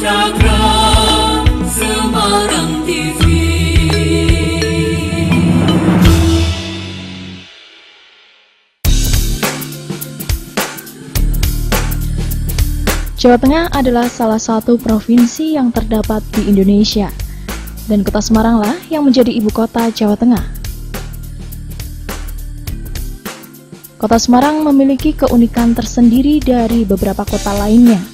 Cakra Semarang TV. Jawa Tengah adalah salah satu provinsi yang terdapat di Indonesia, dan kota Semaranglah yang menjadi ibu kota Jawa Tengah. Kota Semarang memiliki keunikan tersendiri dari beberapa kota lainnya.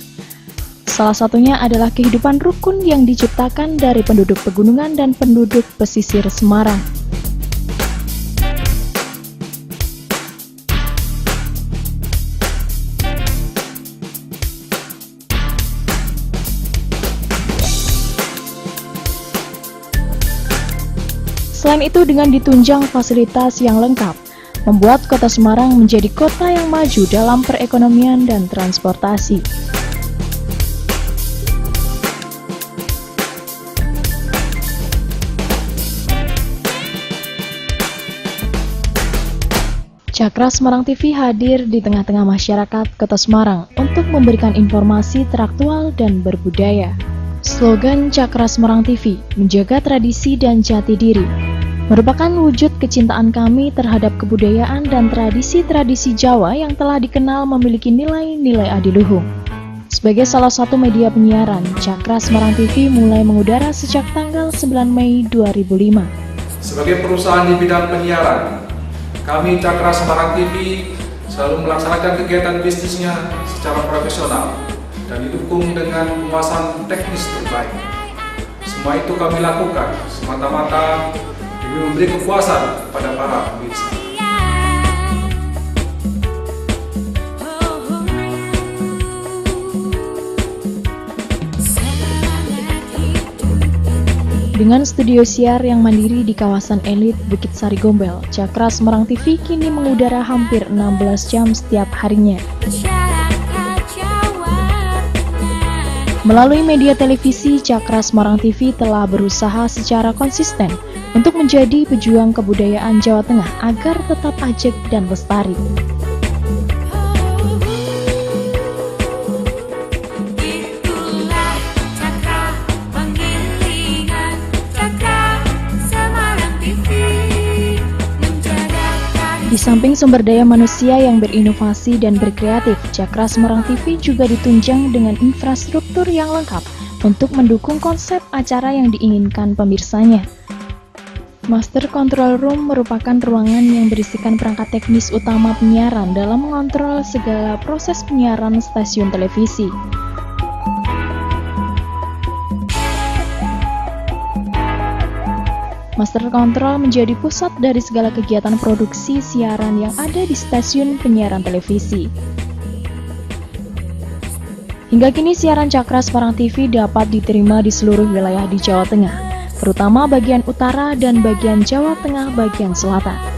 Salah satunya adalah kehidupan rukun yang diciptakan dari penduduk pegunungan dan penduduk pesisir Semarang. Selain itu, dengan ditunjang fasilitas yang lengkap, membuat kota Semarang menjadi kota yang maju dalam perekonomian dan transportasi. Cakra Semarang TV hadir di tengah-tengah masyarakat Kota Semarang untuk memberikan informasi teraktual dan berbudaya. Slogan Cakra Semarang TV, menjaga tradisi dan jati diri, merupakan wujud kecintaan kami terhadap kebudayaan dan tradisi-tradisi Jawa yang telah dikenal memiliki nilai-nilai adiluhung. Sebagai salah satu media penyiaran, Cakra Semarang TV mulai mengudara sejak tanggal 9 Mei 2005. Sebagai perusahaan di bidang penyiaran, kami Cakra Semarang TV selalu melaksanakan kegiatan bisnisnya secara profesional dan didukung dengan penguasaan teknis terbaik. Semua itu kami lakukan semata-mata demi memberi kepuasan pada para pemirsa. Dengan studio siar yang mandiri di kawasan elit Bukit Sari Gombel, Cakra Semarang TV kini mengudara hampir 16 jam setiap harinya. Melalui media televisi, Cakra Semarang TV telah berusaha secara konsisten untuk menjadi pejuang kebudayaan Jawa Tengah agar tetap ajeg dan lestari. Di samping sumber daya manusia yang berinovasi dan berkreatif, Cakra Semarang TV juga ditunjang dengan infrastruktur yang lengkap untuk mendukung konsep acara yang diinginkan pemirsanya. Master Control Room merupakan ruangan yang berisikan perangkat teknis utama penyiaran dalam mengontrol segala proses penyiaran stasiun televisi. Master Control menjadi pusat dari segala kegiatan produksi siaran yang ada di stasiun penyiaran televisi. Hingga kini siaran Cakra Semarang TV dapat diterima di seluruh wilayah di Jawa Tengah, terutama bagian utara dan bagian Jawa Tengah bagian selatan.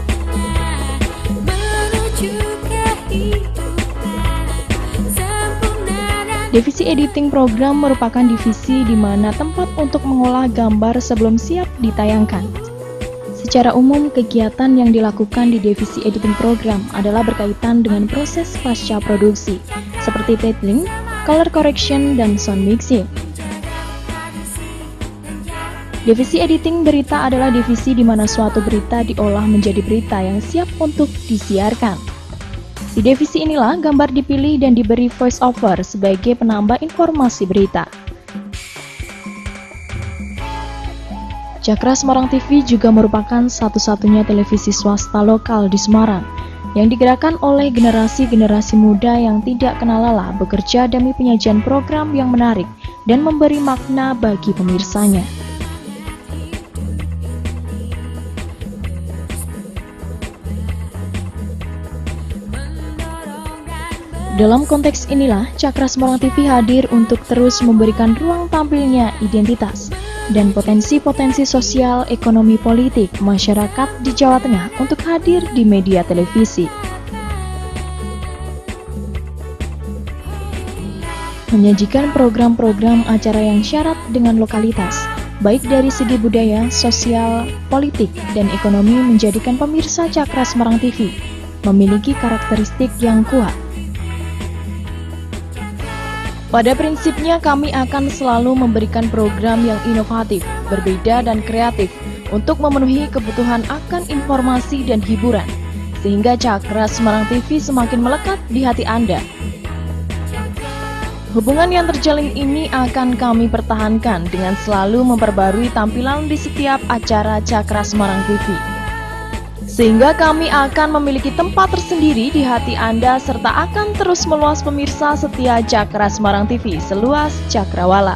Divisi editing program merupakan divisi di mana tempat untuk mengolah gambar sebelum siap ditayangkan. Secara umum, kegiatan yang dilakukan di divisi editing program adalah berkaitan dengan proses pasca produksi, seperti titling, color correction, dan sound mixing. Divisi editing berita adalah divisi di mana suatu berita diolah menjadi berita yang siap untuk disiarkan. Di divisi inilah gambar dipilih dan diberi voice over sebagai penambah informasi berita. Cakra Semarang TV juga merupakan satu-satunya televisi swasta lokal di Semarang yang digerakkan oleh generasi-generasi muda yang tidak kenal lelah bekerja demi penyajian program yang menarik dan memberi makna bagi pemirsanya. Dalam konteks inilah, Cakra Semarang TV hadir untuk terus memberikan ruang tampilnya identitas dan potensi-potensi sosial, ekonomi, politik, masyarakat di Jawa Tengah untuk hadir di media televisi. Menyajikan program-program acara yang syarat dengan lokalitas, baik dari segi budaya, sosial, politik, dan ekonomi menjadikan pemirsa Cakra Semarang TV memiliki karakteristik yang kuat. Pada prinsipnya kami akan selalu memberikan program yang inovatif, berbeda dan kreatif untuk memenuhi kebutuhan akan informasi dan hiburan, sehingga Cakra Semarang TV semakin melekat di hati Anda. Hubungan yang terjalin ini akan kami pertahankan dengan selalu memperbarui tampilan di setiap acara Cakra Semarang TV. Sehingga kami akan memiliki tempat tersendiri di hati Anda serta akan terus meluas pemirsa setia Cakra Semarang TV seluas cakrawala.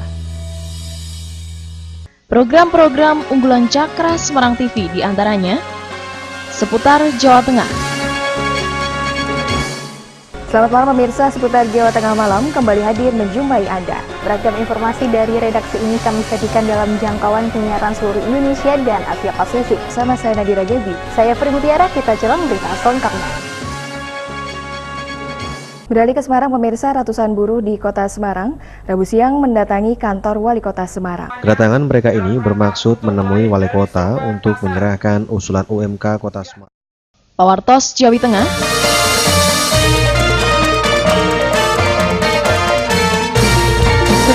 Program-program unggulan Cakra Semarang TV diantaranya seputar Jawa Tengah. Selamat malam pemirsa, seputar Jawa Tengah malam kembali hadir menjumpai Anda. Beragam informasi dari redaksi ini kami sajikan dalam jangkauan penyiaran seluruh Indonesia dan Asia Pasifik. Bersama saya Nadira Gaby. Saya Fri Mutiara, kita jelang berita selengkapnya. Beralih ke Semarang pemirsa, ratusan buruh di kota Semarang Rabu siang mendatangi kantor Wali Kota Semarang. Kedatangan mereka ini bermaksud menemui Wali Kota untuk menyerahkan usulan UMK Kota Semarang. Pawartos Jawa Tengah.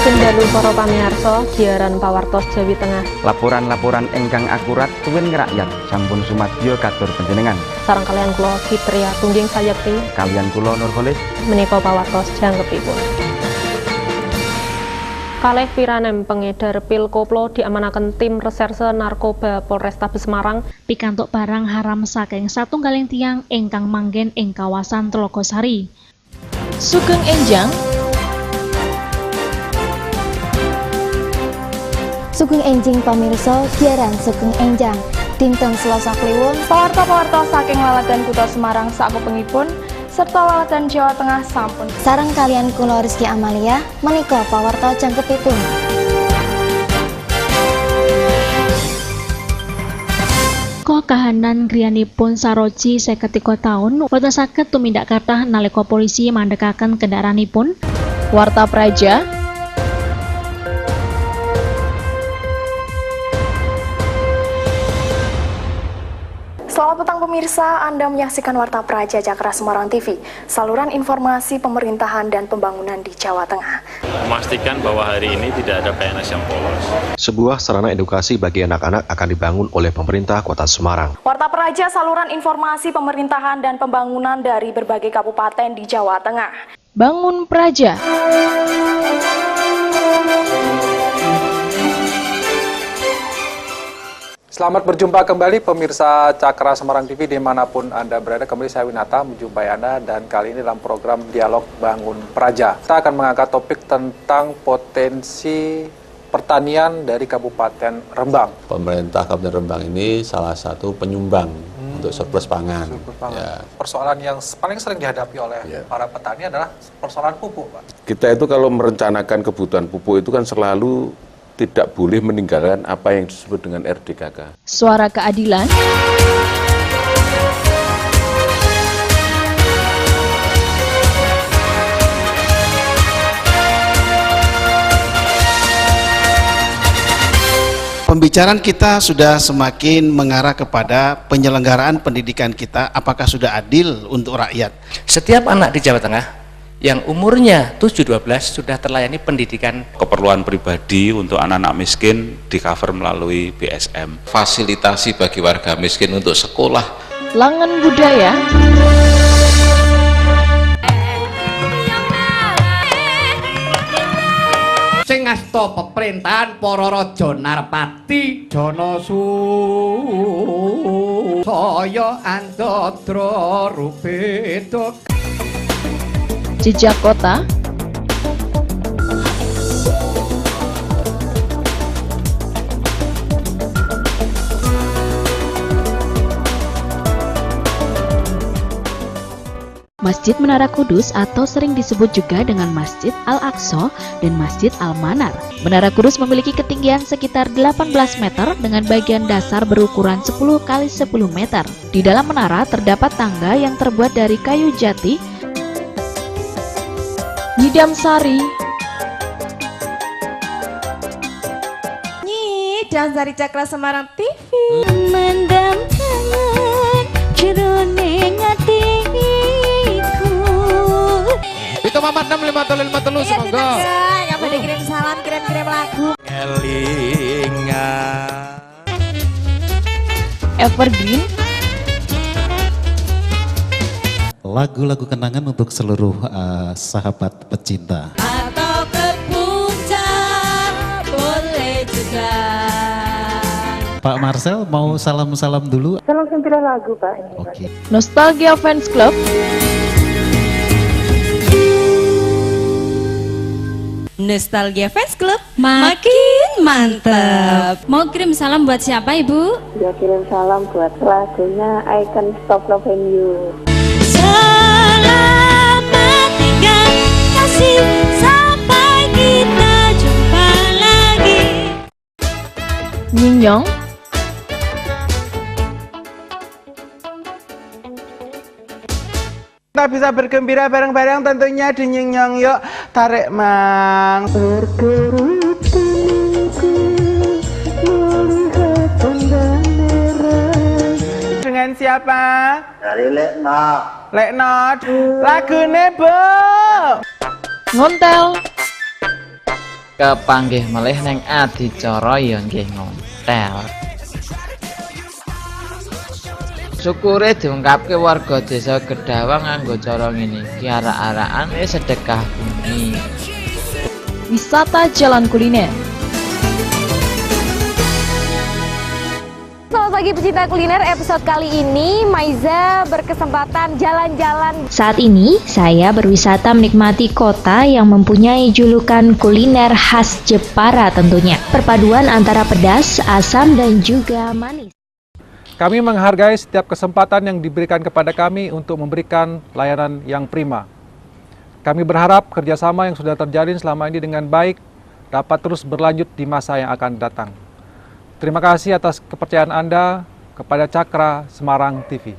Dalu para pamirsa siaran Pawartos Jawa Tengah. Laporan-laporan ingkang akurat tuwin rakyat sampun sumadyo katur panjenengan. Sareng kalian kula Fitria Tungging Sayekti Kalian kula Nurholis menika Pawartos jangkepipun. Kalih piranem pengedar pil koplo diamanaken tim reserse narkoba Polrestabes Semarang pikantuk barang haram saking satunggaling tiyang ingkang manggen ing kawasan Tlogosari. Sugeng Enjang. Sugeng Enjing pamirsa, giaran Sugeng Enjang dinten Selasa kliwon pawarta-pawarta saking laladan Kutha Semarang sakupengipun serta laladan Jawa Tengah sampun sareng kalian kula Rizky Amalia menika pawarta jangkepipun. Kahanan griyanipun saroji 53 taun boten saged tumindak kathah nalika polisi mandhekaken kendaraanipun. Warta Praja. Selamat petang pemirsa, Anda menyaksikan Warta Praja Cakra Semarang TV, saluran informasi pemerintahan dan pembangunan di Jawa Tengah. Memastikan bahwa hari ini tidak ada PNS yang polos. Sebuah sarana edukasi bagi anak-anak akan dibangun oleh pemerintah Kota Semarang. Warta Praja, saluran informasi pemerintahan dan pembangunan dari berbagai kabupaten di Jawa Tengah. Bangun Praja. Selamat berjumpa kembali pemirsa Cakra Semarang TV dimanapun Anda berada. Kembali saya Winata menjumpai Anda dan kali ini dalam program Dialog Bangun Praja. Kita akan mengangkat topik tentang potensi pertanian dari Kabupaten Rembang. Pemerintah Kabupaten Rembang ini salah satu penyumbang untuk surplus pangan. Ya. Persoalan yang paling sering dihadapi oleh para petani adalah persoalan pupuk, Pak. Kita itu kalau merencanakan kebutuhan pupuk itu kan selalu tidak boleh meninggalkan apa yang disebut dengan RDKK. Suara keadilan. Pembicaraan kita sudah semakin mengarah kepada penyelenggaraan pendidikan kita, apakah sudah adil untuk rakyat. Setiap anak di Jawa Tengah yang umurnya 7-12 sudah terlayani pendidikan. Keperluan pribadi untuk anak-anak miskin di cover melalui BSM. Fasilitasi bagi warga miskin untuk sekolah. Langen budaya. Sing ngasta peperintahan para raja Narpati Janasaya Andadra Rupeda. Jejak kota. Masjid Menara Kudus atau sering disebut juga dengan Masjid Al-Aqsa dan Masjid Al-Manar. Menara Kudus memiliki ketinggian sekitar 18 meter dengan bagian dasar berukuran 10 x 10 meter. Di dalam menara terdapat tangga yang terbuat dari kayu jati. Nyidam Sari. Nyidam Sari Cakra Semarang TV. Mendam tangan jroning atiku. Itu Mamat 6553 semoga. Yang pada kirim salam, kirim lagu. Elingan. Evergreen. Lagu-lagu kenangan untuk seluruh sahabat pecinta. Atau ke puncak boleh juga. Pak Marcel mau salam-salam dulu. Salam pilih lagu Pak. Oke. Nostalgia Fans Club. Nostalgia Fans Club makin mantap. Mau kirim salam buat siapa Ibu? Ya kirim salam buat lagunya I Can't Stop Loving You. Selamat tinggal kasih sampai kita jumpa lagi. Nyinyong. Kita bisa bergembira bareng-bareng tentunya di Nyinyong yuk. Tarik mang. Berkerut tenangku melihat tanda merah. Dengan siapa? Dari Lekno. Lekno. Lagune Bu. Ngontel. Kepanggih melih neng adicara ya nggih ngontel. Syukure diungkapke warga desa Gedawang nganggo cara ngene iki arak-arakan sedekah bumi. Wisata jalan kuliner. Selamat pagi pecinta kuliner, episode kali ini Maiza berkesempatan jalan-jalan. Saat ini saya berwisata menikmati kota yang mempunyai julukan kuliner khas Jepara tentunya. Perpaduan antara pedas, asam dan juga manis. Kami menghargai setiap kesempatan yang diberikan kepada kami untuk memberikan layanan yang prima. Kami berharap kerjasama yang sudah terjalin selama ini dengan baik dapat terus berlanjut di masa yang akan datang. Terima kasih atas kepercayaan Anda kepada Cakra Semarang TV.